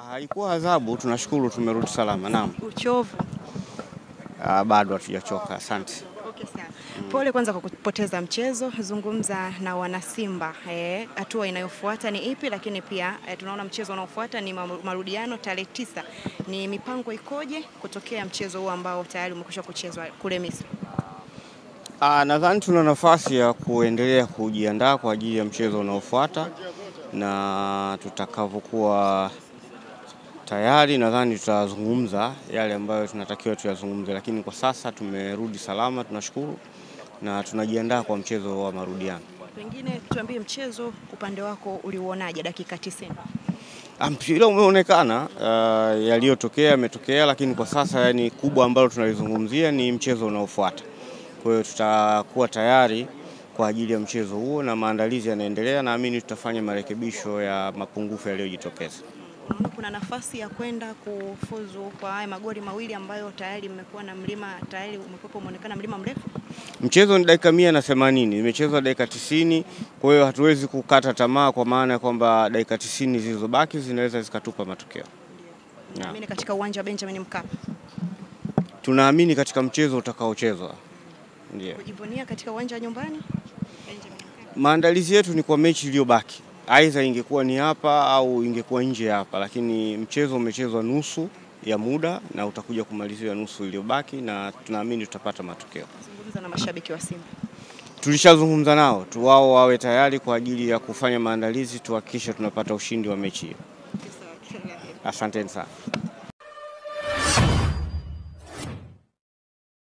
Haikuwa adhabu, tunashukuru tumerudi salama. Naam. Uchovu? Bado hatujachoka. Asante. Okay sana. Pole kwanza kwa kupoteza mchezo. Zungumza na wana Simba. Hatua inayofuata ni ipi, lakini pia tunaona mchezo unaofuata ni marudiano tarehe 9. Ni mipango ikoje kutokea mchezo huu ambao tayari umekwisha kuchezwa kule Misri? Nadhani tuna nafasi ya kuendelea kujiandaa kwa ajili ya mchezo unaofuata, na tutakavyokuwa tayari nadhani tutazungumza yale ambayo tunatakiwa tuyazungumze, lakini kwa sasa tumerudi salama, tunashukuru na tunajiandaa kwa mchezo wa marudiano. Pengine tuambie mchezo upande wako uliuonaje dakika 90? Mpira umeonekana, yaliyotokea yametokea, lakini kwa sasa yani kubwa ambalo tunalizungumzia ni mchezo unaofuata. Kwa hiyo tutakuwa tayari kwa ajili ya mchezo huo na maandalizi yanaendelea, naamini tutafanya marekebisho ya mapungufu yaliyojitokeza. Kuna nafasi ya kwenda kufuzu kwa haya magoli mawili ambayo tayari mmekuwa na mlima, tayari umekuwa umeonekana mlima mrefu? Mchezo ni dakika 180, imechezwa dakika 90, kwa hiyo hatuwezi kukata tamaa, kwa maana kwamba dakika 90 zilizobaki zinaweza zikatupa matokeo. Naamini katika uwanja wa Benjamin Mkapa. Tunaamini katika mchezo utakaochezwa. Ndio. Kujivunia katika uwanja wa nyumbani Benjamin Mkapa. Maandalizi yetu ni kwa mechi iliyobaki. Aidha ingekuwa ni hapa au ingekuwa nje hapa, lakini mchezo umechezwa nusu ya muda na utakuja kumalizia nusu iliyobaki, na tunaamini tutapata matokeo. Zungumza na mashabiki wa Simba. Tulishazungumza nao, wao wawe tayari kwa ajili ya kufanya maandalizi, tuhakikishe tunapata ushindi wa mechi hiyo. Asanteni sana.